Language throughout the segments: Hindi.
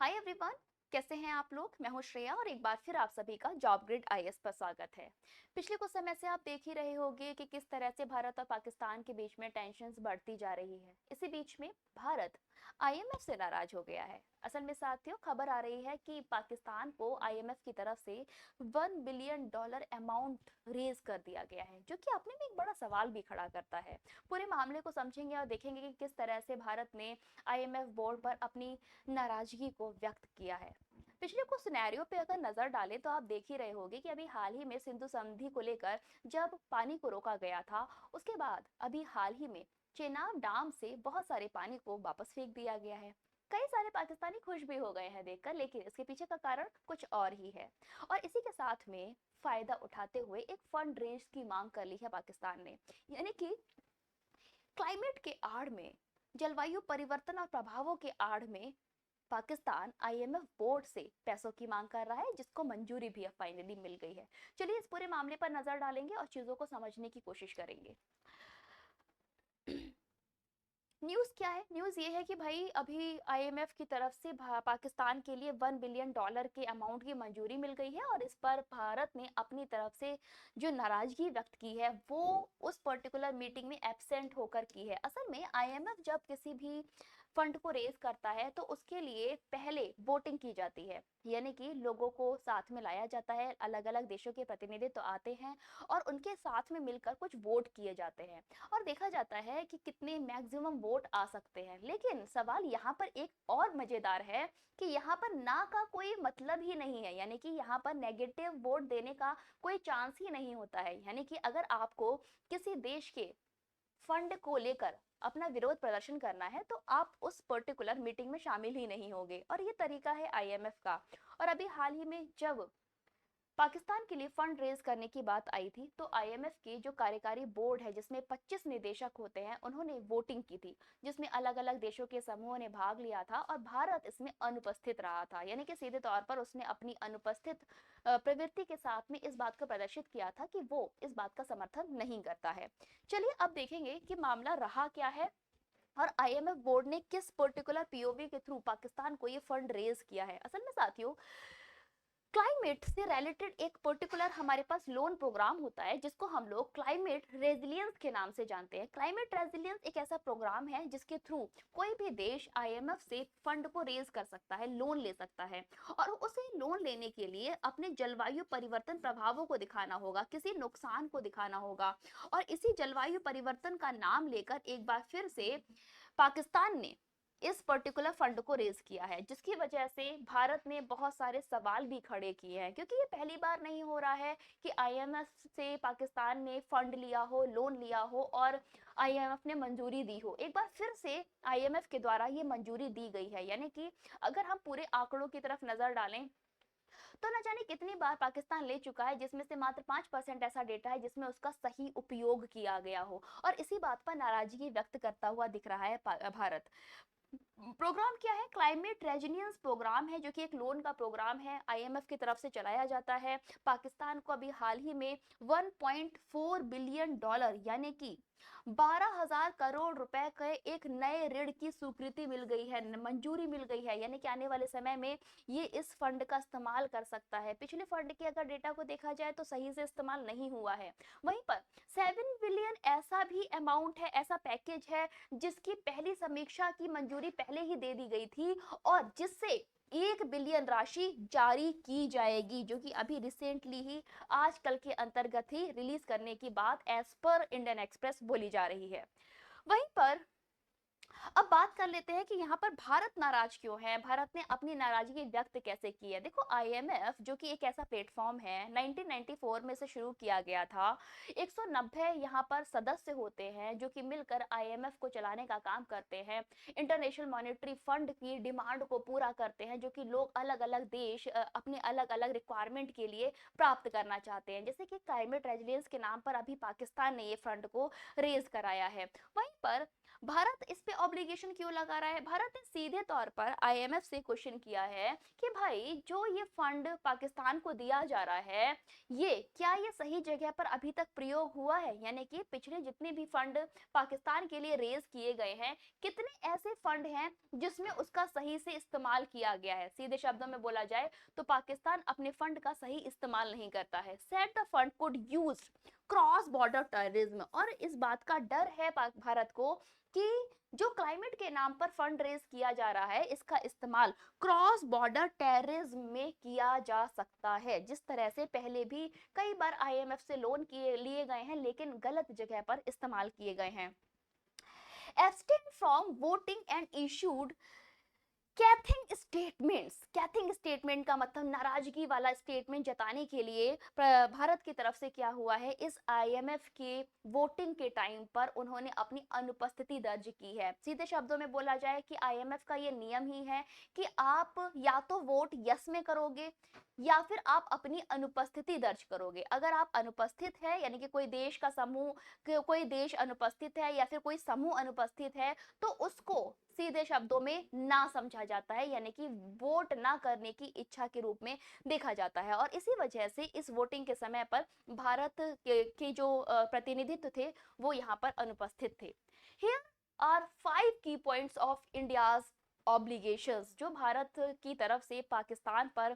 Hi everyone. कैसे हैं आप लोग। मैं हूं श्रेया और एक बार फिर आप सभी का जॉब ग्रिड आईएएस पर स्वागत है। पिछले कुछ समय से आप देख ही रहे होंगे कि किस तरह से भारत और पाकिस्तान के बीच में टेंशन्स बढ़ती जा रही है। इसी बीच में भारत आईएमएफ से नाराज हो गया है। असल में साथियों, खबर आ रही है कि पाकिस्तान को आईएमएफ की तरफ से $1 बिलियन अमाउंट रेज कर दिया गया है, जो कि अपने में एक बड़ा सवाल भी खड़ा करता है। पूरे मामले को समझेंगे और देखेंगे कि किस तरह से भारत ने आईएमएफ बोर्ड पर अपनी नाराजगी को व्यक्त किया है। पिछले कुछ सिनेरियो पे अगर नजर डालें तो आप देख ही रहे होंगे कि अभी हाल ही में सिंधु संधि को लेकर जब पानी को रोका गया था, उसके बाद अभी हाल ही में चेनाब डैम से बहुत सारे पानी को वापस फेंक दिया गया है। कई सारे पाकिस्तानी खुश भी हो गए हैं देखकर, लेकिन इसके पीछे का कारण कुछ और ही है। और इसी के साथ में फायदा उठाते हुए एक फंड रेंज की मांग कर ली है पाकिस्तान ने, यानी कि क्लाइमेट के आड़ में, जलवायु परिवर्तन और प्रभावों के आड़ में पाकिस्तान आईएमएफ बोर्ड से पैसों की मांग कर रहा है, जिसको मंजूरी भी अब फाइनली मिल गई है। चलिए इस पूरे मामले पर नजर डालेंगे और चीजों को समझने की कोशिश करेंगे। न्यूज़ क्या है। न्यूज़ ये है कि भाई अभी आईएमएफ की तरफ से पाकिस्तान के लिए $1 बिलियन के अमाउंट की मंजूरी मिल गई है और इस पर भारत ने अपनी तरफ से जो नाराजगी व्यक्त की है वो उस पर्टिकुलर मीटिंग में एब्सेंट होकर की है। असल में आईएमएफ जब किसी भी फंड को रेज करता है तो उसके लिए पहले वोटिंग की जाती है, यानी कि लोगों को साथ में लाया जाता है, अलग अलग देशों के प्रतिनिधि तो आते हैं और उनके साथ में मिलकर कुछ वोट किए जाते हैं और देखा जाता है कि कितने मैक्सिमम वोट आ सकते हैं। लेकिन सवाल यहाँ पर एक और मजेदार है कि यहाँ पर ना का कोई मतलब ही नहीं है, यानी कि यहाँ पर नेगेटिव वोट देने का कोई चांस ही नहीं होता है। यानी कि अगर आपको किसी देश के फंड को लेकर अपना विरोध प्रदर्शन करना है तो आप उस पर्टिकुलर मीटिंग में शामिल ही नहीं होंगे, और ये तरीका है आईएमएफ का। और अभी हाल ही में जब पाकिस्तान के लिए फंड रेज करने की बात आई थी तो आईएमएफ की जो कार्यकारी बोर्ड है, जिसमें 25 निदेशक होते हैं, उन्होंने वोटिंग की थी, जिसमें अलग अलग देशों के समूहों ने भाग लिया था और भारत इसमें अनुपस्थित रहा था। यानी कि सीधे तौर पर उसने अपनी अनुपस्थित प्रवृत्ति के साथ में इस बात को प्रदर्शित किया था कि वो इस बात का समर्थन नहीं करता है। चलिए अब देखेंगे कि मामला रहा क्या है और आईएमएफ बोर्ड ने किस पर्टिकुलर पीओवी के थ्रू पाकिस्तान को ये फंड रेज किया है। असल में साथियों, क्लाइमेट से रिलेटेड एक पर्टिकुलर हमारे पास लोन प्रोग्राम होता है, जिसको हम लोग क्लाइमेट रेजिलियंस के नाम से जानते हैं। क्लाइमेट रेजिलियंस एक ऐसा प्रोग्राम है जिसके थ्रू कोई भी देश आईएमएफ से फंड को रेज कर सकता है, लोन ले सकता है, और उसे लोन लेने के लिए अपने जलवायु परिवर्तन प्रभावों को दिखाना होगा, किसी नुकसान को दिखाना होगा। और इसी जलवायु परिवर्तन का नाम लेकर एक बार फिर से पाकिस्तान ने इस पर्टिकुलर फंड को रेज किया है, जिसकी वजह से भारत ने बहुत सारे सवाल भी खड़े किए हैं, क्योंकि ये पहली बार नहीं हो रहा है कि आईएमएफ से पाकिस्तान ने फंड लिया हो, लोन लिया हो और आईएमएफ ने मंजूरी दी हो। एक बार फिर से आईएमएफ के द्वारा ये मंजूरी दी गई है। यानी कि अगर हम पूरे आंकड़ों की तरफ नजर डालें तो न जाने कितनी बार पाकिस्तान ले चुका है, जिसमें से मात्र 5% ऐसा डेटा है जिसमें उसका सही उपयोग किया गया हो, और इसी बात पर नाराजगी व्यक्त करता हुआ दिख रहा है भारत। प्रोग्राम क्या है? क्लाइमेट रेजिलियंस प्रोग्राम है, जो कि एक लोन का प्रोग्राम है, आईएमएफ की तरफ से चलाया जाता है। पाकिस्तान को अभी हाल ही में $1.4 बिलियन यानी कि 12,000 करोड़ रुपए के एक नए ऋण की स्वीकृति मिल गई है, मंजूरी मिल गई है। यानी कि आने वाले समय में ये इस फंड का इस्तेमाल कर सकता है। पिछले फंड के अगर डेटा को देखा जाए तो सही से इस्तेमाल नहीं हुआ है। वहीं पर 7 बिलियन ऐसा भी अमाउंट है, ऐसा पैकेज है जिसकी पहली समीक्षा की मंजूरी पहले ही दे दी गई थी और जिससे 1 बिलियन राशि जारी की जाएगी, जो कि अभी रिसेंटली ही आजकल के अंतर्गत ही रिलीज करने की बात एज पर इंडियन एक्सप्रेस बोली जा रही है। वहीं पर अब बात कर लेते हैं कि यहाँ पर भारत नाराज क्यों है, भारत ने अपनी नाराजगी व्यक्त कैसे की है। देखो, आईएमएफ जो कि एक ऐसा प्लेटफॉर्म है, 1994 में से शुरू किया गया था। 190 यहाँ पर सदस्य होते हैं जो कि मिलकर आईएमएफ को चलाने का काम करते हैं, इंटरनेशनल मॉनेटरी फंड की डिमांड को पूरा करते हैं, जो कि लोग अलग अलग देश अपने अलग अलग रिक्वायरमेंट के लिए प्राप्त करना चाहते हैं। जैसे कि क्लाइमेट रेजिलियंस के नाम पर अभी पाकिस्तान ने ये फंड को रेज कराया है। वहीं पर भारत इस पे ऑब्लिगेशन क्यों लगा रहा है? भारत ने सीधे तौर पर आईएमएफ से क्वेश्चन किया है कि भाई जो ये फंड पाकिस्तान को दिया जा रहा है, ये क्या ये सही जगह पर अभी तक प्रयोग हुआ है? यानी कि पिछले जितने भी फंड पाकिस्तान के लिए रेज किए गए हैं, कितने ऐसे फंड हैं जिसमें उसका सही से इस्तेमाल किया गया है? सीधे शब्दों में बोला जाए तो पाकिस्तान अपने फंड का सही इस्तेमाल नहीं करता है। Set the fund could used cross border terrorism, और इस बात का डर है भारत को कि जो क्लाइमेट के नाम पर फंड रेज किया जा रहा है, इसका इस्तेमाल क्रॉस बॉर्डर टेररिज्म में किया जा सकता है। जिस तरह से पहले भी कई बार आईएमएफ से लोन लिए गए हैं, लेकिन गलत जगह पर इस्तेमाल किए गए हैं। Abstain from voting and issued scathing statement का मतलब नाराजगी वाला स्टेटमेंट जताने के लिए भारत की तरफ से क्या हुआ है, इस आईएमएफ के वोटिंग के टाइम पर उन्होंने अपनी अनुपस्थिति दर्ज की है। सीधे शब्दों में बोला जाए कि आईएमएफ का ये नियम ही है कि आप या तो वोट यस में करोगे या फिर आप अपनी अनुपस्थिति दर्ज करोगे। अगर आप अनुपस्थित है, यानी कि कोई देश का समूह, कोई देश अनुपस्थित है या फिर कोई समूह अनुपस्थित है, तो उसको सीधे शब्दों में ना समझा जाता है, यानी कि वोट ना करने की इच्छा के रूप में देखा जाता है। और इसी वजह से इस वोटिंग के समय पर भारत के जो प्रतिनिधित्व थे वो यहाँ पर अनुपस्थित थे। Here are 5 key points of India's obligations। जो भारत की तरफ से पाकिस्तान पर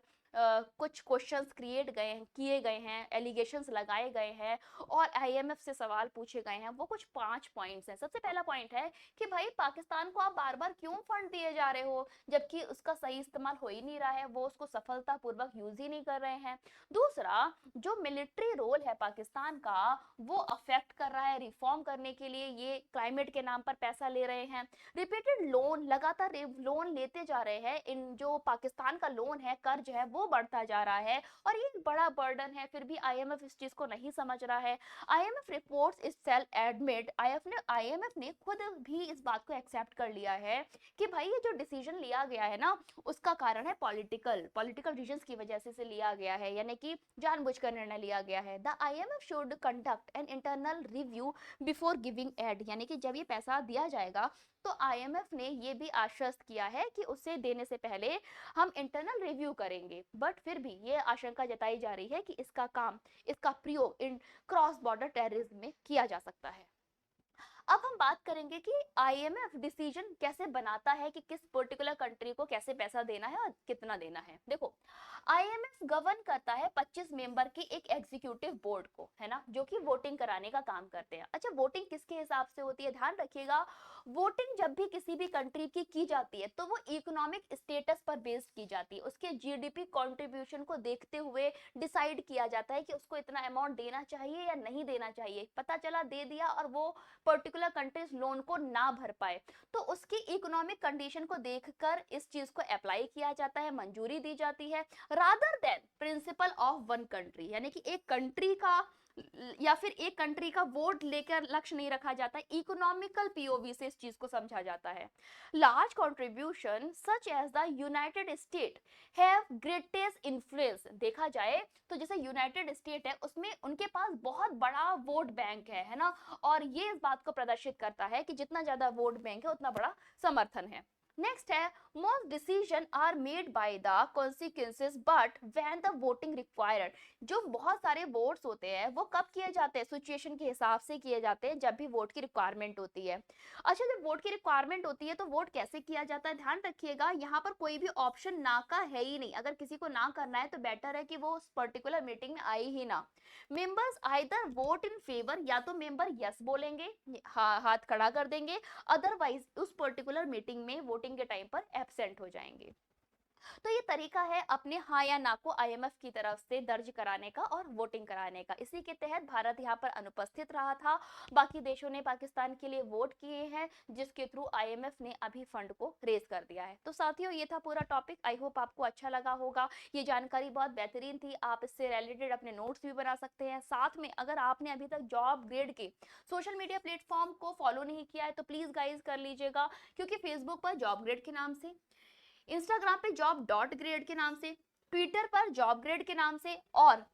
कुछ क्वेश्चंस किए गए हैं, एलिगेशंस लगाए गए हैं और आईएमएफ से सवाल पूछे गए हैं, वो कुछ 5 पॉइंट्स हैं। सबसे पहला पॉइंट है कि भाई पाकिस्तान को आप बार बार क्यों फंड दिए जा रहे हो जबकि उसका सही इस्तेमाल हो ही नहीं रहा है, वो उसको सफलतापूर्वक यूज ही नहीं कर रहे हैं। दूसरा, जो मिलिट्री रोल है पाकिस्तान का वो अफेक्ट कर रहा है, रिफॉर्म करने के लिए ये क्लाइमेट के नाम पर पैसा ले रहे हैं। रिपीटेड लोन, लगातार लोन लेते जा रहे हैं, इन जो पाकिस्तान का लोन है, कर्ज है, वो बढ़ता जा रहा है और ये एक बड़ा बर्डन है। फिर भी आईएमएफ इस चीज को नहीं समझ रहा है। IMF reports itself admit, IMF ने खुद भी इस बात को एक्सेप्ट कर लिया है कि भाई ये जो डिसीजन लिया गया है ना, उसका कारण है पॉलिटिकल रीजंस की वजह से लिया गया है, यानी कि जानबूझकर निर्णय लिया गया है। The IMF should conduct an internal review before giving aid, यानी कि जब ये पैसा दिया जाएगा तो आईएमएफ ने ये भी आश्वस्त किया है कि उसे देने से पहले हम इंटरनल रिव्यू करेंगे। बट फिर भी ये आशंका जताई जा रही है कि इसका प्रयोग इन क्रॉस बॉर्डर टेररिज्म में किया जा सकता है। अब हम बात करेंगे कि आईएमएफ डिसीजन कैसे बनाता है कि किस पर्टिकुलर कंट्री को कैसे पैसा देना है और कितना देना है। देखो, आईएमएफ गवर्न करता है 25 मेंबर की एक एग्जीक्यूटिव बोर्ड को, है ना, जो कि वोटिंग कराने का काम करते हैं। अच्छा, वोटिंग किसके हिसाब से होती है? ध्यान रखिएगा, वोटिंग जब भी किसी भी कंट्री की जाती है तो वो इकोनॉमिक स्टेटस पर बेस्ड की जाती है, उसके जीडीपी कंट्रीब्यूशन को देखते हुए डिसाइड किया जाता है कि उसको इतना अमाउंट देना चाहिए या नहीं देना चाहिए। पता चला दे दिया और वो पर्टिकुलर कंट्रीज लोन को ना भर पाए, तो उसकी इकोनॉमिक कंडीशन को देखकर इस चीज को अप्लाई किया जाता है, मंजूरी दी जाती है, rather than principle of one country, यानी कि एक कंट्री का या फिर एक कंट्री का वोट लेकर लक्ष्य नहीं रखा जाता, इकोनॉमिकल पीओवी से इस चीज को समझा जाता है। Large contribution such as the United State have greatest influence, देखा जाए तो जैसे यूनाइटेड स्टेट है उसमें उनके पास बहुत बड़ा वोट बैंक है ना, और ये इस बात को प्रदर्शित करता है कि जितना ज्यादा वोट बैंक है उतना बड़ा समर्थन है। नेक्स्ट है, most decision are made by the consequences but when the voting required, जो बहुत सारे वोट्स होते हैं वो कब किए जाते हैं? सिचुएशन के हिसाब से किए जाते हैं, जब भी वोट की रिक्वायरमेंट होती है। अच्छा, जब वोट की रिक्वायरमेंट होती है तो वोट कैसे किया जाता है? ध्यान रखिएगा, यहाँ पर कोई भी ऑप्शन ना का है ही नहीं। अगर किसी को ना करना है तो बेटर है कि वो उस पर्टिकुलर मीटिंग में आए ही ना। Members either vote in favour, या तो मेंबर यस बोलेंगे, हाथ खड़ा कर देंगे, अदरवाइज उस पर्टिकुलर मीटिंग में वोटिंग के टाइम पर एब्सेंट हो जाएंगे। तो ये तरीका है अपने हाँ या ना को आईएमएफ की तरफ से दर्ज कराने का और वोटिंग कराने का। इसी के तहत भारत यहाँ पर अनुपस्थित रहा था, बाकी देशों ने पाकिस्तान के लिए वोट किए हैं, जिसके थ्रू आईएमएफ ने अभी फंड को रेज कर दिया है। तो साथियों, ये था पूरा टॉपिक। आई होप आपको अच्छा लगा होगा, ये जानकारी बहुत बेहतरीन थी, आप इससे रिलेटेड अपने नोट्स भी बना सकते हैं। साथ में अगर आपने अभी तक जॉब ग्रेड के सोशल मीडिया प्लेटफॉर्म को फॉलो नहीं किया है तो प्लीज गाइज कर लीजिएगा, क्योंकि फेसबुक पर जॉब ग्रेड के नाम से, इंस्टाग्राम पे जॉब डॉट ग्रेड के नाम से, ट्विटर पर जॉब ग्रेड के नाम से और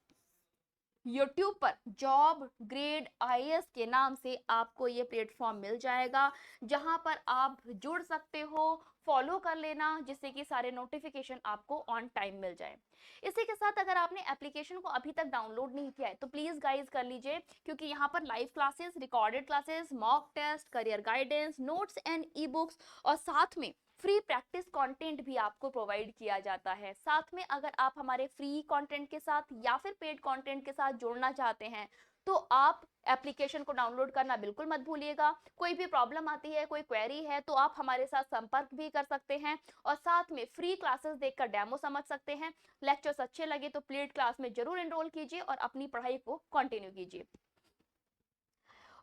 यूट्यूब पर जॉब ग्रेड आईएएस के नाम से आपको ये प्लेटफॉर्म मिल जाएगा, जहां पर आप जुड़ सकते हो, फॉलो कर लेना, जिससे कि सारे नोटिफिकेशन आपको ऑन टाइम मिल जाए। इसी के साथ अगर आपने एप्लीकेशन को अभी तक डाउनलोड नहीं किया है तो प्लीज गाइज कर लीजिए, क्योंकि यहाँ पर live classes, recorded classes, mock test, career guidance, notes and e books और साथ में फ्री प्रैक्टिस कंटेंट भी आपको प्रोवाइड किया जाता है। साथ में अगर आप हमारे फ्री कंटेंट के साथ या फिर पेड कंटेंट के साथ जुड़ना चाहते हैं तो आप एप्लीकेशन को डाउनलोड करना बिल्कुल मत भूलिएगा। कोई भी प्रॉब्लम आती है, कोई क्वेरी है तो आप हमारे साथ संपर्क भी कर सकते हैं और साथ में फ्री क्लासेस देखकर डेमो समझ सकते हैं। लेक्चर्स अच्छे लगे तो पेड क्लास में जरूर एनरोल कीजिए और अपनी पढ़ाई को कंटिन्यू कीजिए।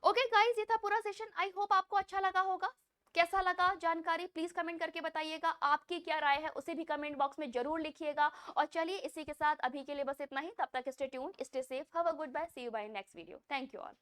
ओके गाइस, ये था पूरा सेशन। आई होप आपको अच्छा लगा होगा। कैसा लगा जानकारी प्लीज कमेंट करके बताइएगा। आपकी क्या राय है उसे भी कमेंट बॉक्स में जरूर लिखिएगा। और चलिए इसी के साथ अभी के लिए बस इतना ही। तब तक stay tuned, stay safe, have a good bye, see you by next video. Thank you all.